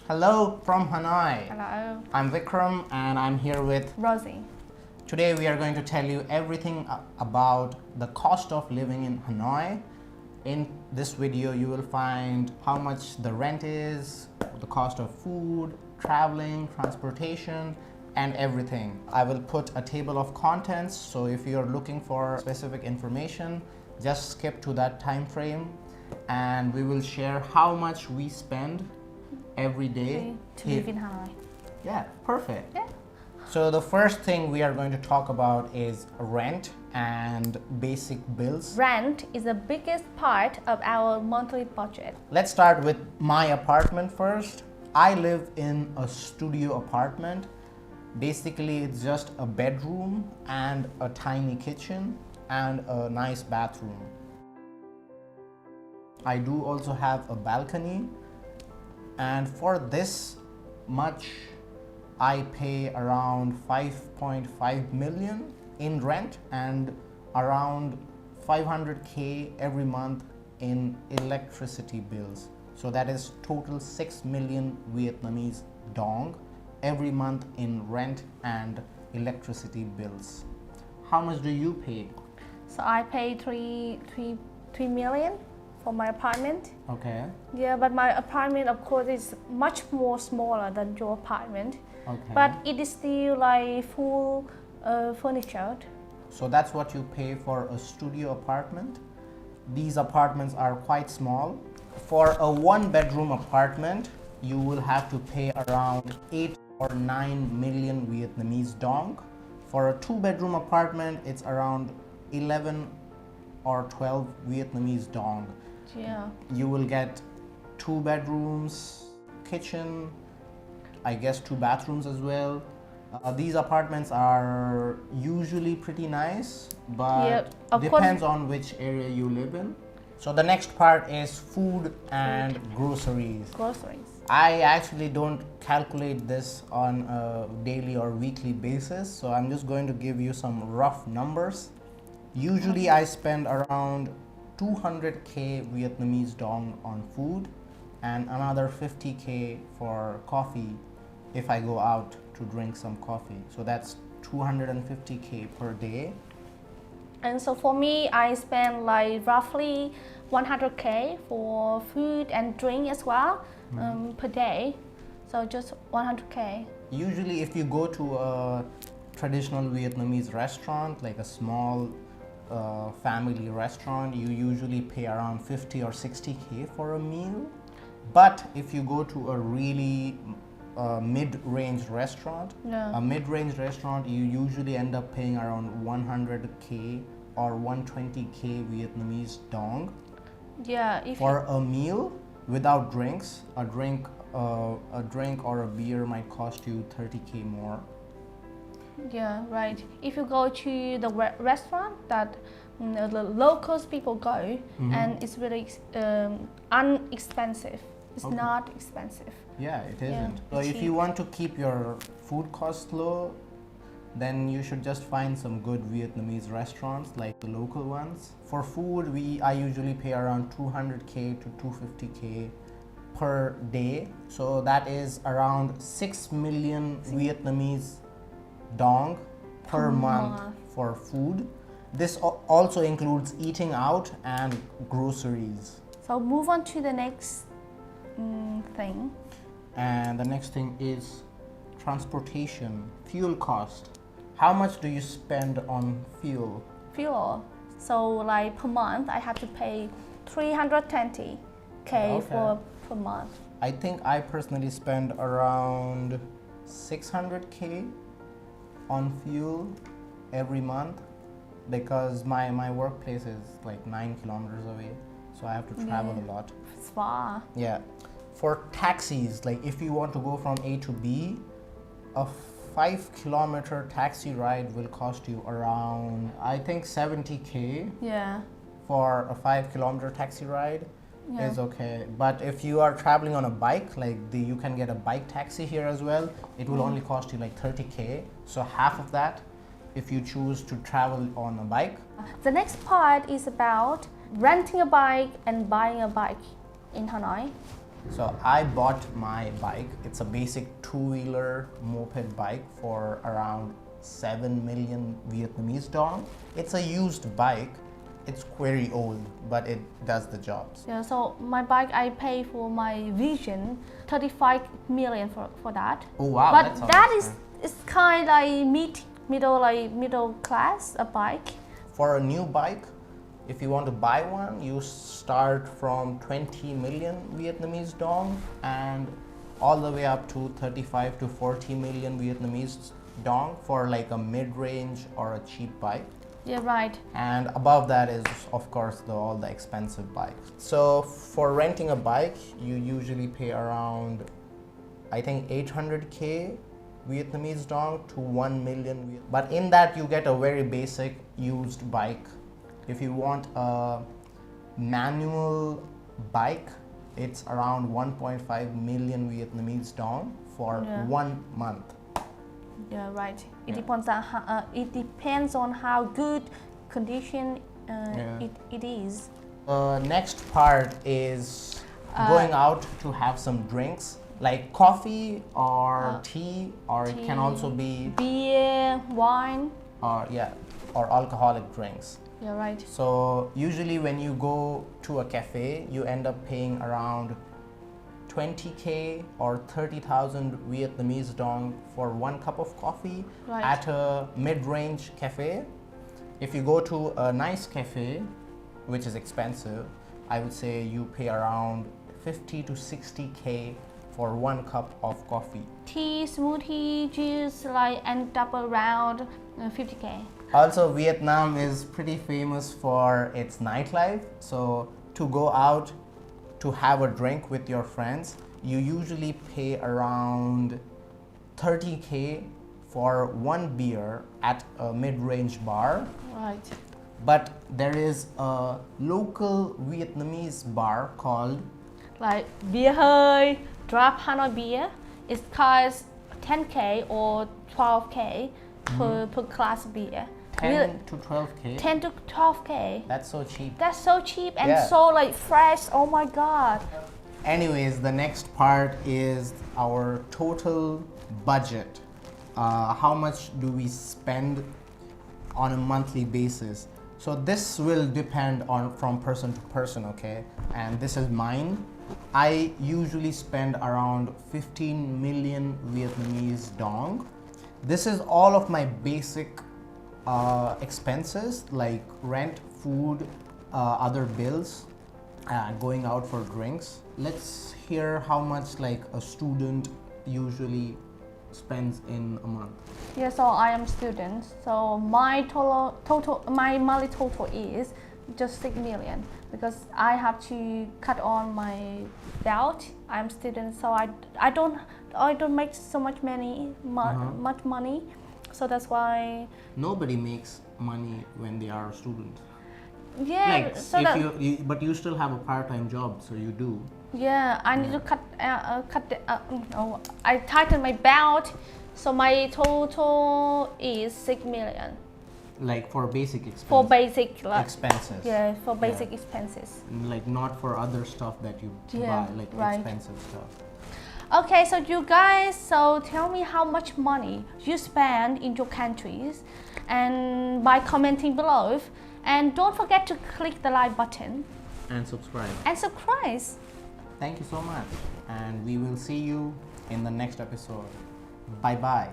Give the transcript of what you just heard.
Hello from Hanoi. Hello, I'm Vikram and I'm here with. Rosie. Today we are going to tell you everything about the cost of living in Hanoi. In this video you will find how much the rent is, the cost of food, traveling, transportation, and everything. I will put a table of contents, so if you're looking for specific information, just skip to that time frame and we will share how much we spend every day To live in Hanoi. Yeah, perfect. Yeah. So the first thing we are going to talk about is rent and basic bills. Rent is the biggest part of our monthly budget. Let's start with my apartment first. I live in a studio apartment. Basically, it's just a bedroom and a tiny kitchen and a nice bathroom. I do also have a balcony, and for this much I pay around 5.5 million in rent and around 500k every month in electricity bills. So that is total 6 million Vietnamese dong every month in rent and electricity bills. How much do you pay? So I pay 3 million for my apartment. Okay. Yeah, but my apartment of course is much more smaller than your apartment. Okay. But it is still like full furniture. So that's what you pay for a studio apartment. These apartments are quite small. For a one bedroom apartment, you will have to pay around 8 or 9 million Vietnamese dong. For a two bedroom apartment, it's around 11 or 12 Vietnamese dong. Yeah. You will get 2 bedrooms, kitchen, I guess 2 bathrooms as well. These apartments are usually pretty nice, but depends on which area you live in. So the next part is food and groceries. Groceries. I actually don't calculate this on a daily or weekly basis, so I'm just going to give you some rough numbers. Usually I spend around 200k Vietnamese dong on food and another 50k for coffee if I go out to drink some coffee. So that's 250k per day. And so for me, I spend like roughly 100k for food and drink as well per day. So just 100k. Usually if you go to a traditional Vietnamese restaurant, like a small family restaurant, you usually pay around 50 or 60k for a meal. But if you go to a really mid-range restaurant, you usually end up paying around 100k or 120k Vietnamese dong. Yeah. For a meal without drinks. A drink or a beer might cost you 30k more. Yeah, right. If you go to the restaurant that the locals people go, and it's really unexpensive. It's not expensive. Yeah, it isn't. Yeah, So if cheap. you want to keep your food costs low, then you should just find some good Vietnamese restaurants like the local ones. For food, I usually pay around 200k to 250k per day. So that is around 6 million Vietnamese dong per month for food. This also includes eating out and groceries. So move on to the next thing. And the next thing is transportation, fuel cost. How much do you spend on fuel? Fuel. So like per month, I have to pay 320k for per month. I think I personally spend around 600k on fuel every month because my workplace is like 9 kilometers away, so I have to travel a lot. It's far. Yeah. For taxis, like if you want to go from A to B, a 5-kilometer taxi ride will cost you around, I think 70k. Yeah. For a 5-kilometer taxi ride is okay. But if you are traveling on a bike, like you can get a bike taxi here as well, it will only cost you like 30k. So half of that if you choose to travel on a bike. The next part is about renting a bike and buying a bike in Hanoi. So I bought my bike. It's a basic two-wheeler moped bike for around 7 million Vietnamese dong. It's a used bike. It's very old, but it does the jobs. Yeah, so my bike, I pay for my Vision 35 million for that. Oh wow, But that's that almost is kind like middle class a bike. for a new bike. If you want to buy one, you start from 20 million Vietnamese dong and all the way up to 35 to 40 million Vietnamese dong for like a mid-range or a cheap bike. Yeah, right. And above that is of course all the expensive bikes. So for renting a bike, you usually pay around, I think 800k Vietnamese dong to 1 million. But in that you get a very basic used bike. If you want a manual bike, it's around 1.5 million Vietnamese dong for 1 month. Yeah, right. It depends on how good condition it is. Next part is going out to have some drinks like coffee or tea, or it can also be beer, wine, or alcoholic drinks. Yeah, right. So usually when you go to a cafe, you end up paying around 20k or 30,000 Vietnamese dong for 1 cup of coffee at a mid-range cafe. If you go to a nice cafe, which is expensive, I would say you pay around 50 to 60k for 1 cup of coffee. Tea, smoothie, juice, end up around 50k. Also, Vietnam is pretty famous for its nightlife. So to go out to have a drink with your friends, you usually pay around 30k for 1 beer at a mid-range bar. Right. But there is a local Vietnamese bar called Beer Hơi, draft Hanoi beer. It costs 10k or 12k per class beer. 10 to 12k. 10 to 12k. That's so cheap. That's so cheap and so fresh. Oh my god. Anyways, the next part is our total budget. How much do we spend on a monthly basis? So this will depend from person to person, okay? And this is mine. I usually spend around 15 million Vietnamese dong. This is all of my basic expenses like rent, food, other bills, going out for drinks. Let's hear how much a student usually spends in a month. Yeah, so I am student. So my my monthly total is just 6 million because I have to cut on my belt. I'm student, so I don't make so much much money. So that's why nobody makes money when they are a student. Yeah, but you still have a part-time job, so you do. Yeah, I need to I tighten my belt, so my total is 6 million. For basic expenses. For basic expenses. Yeah, for basic expenses. Not for other stuff that you buy, expensive stuff. Okay, so you guys, so tell me how much money you spend in your countries, and by commenting below, and don't forget to click the like button and subscribe. Thank you so much, and we will see you in the next episode. Bye bye.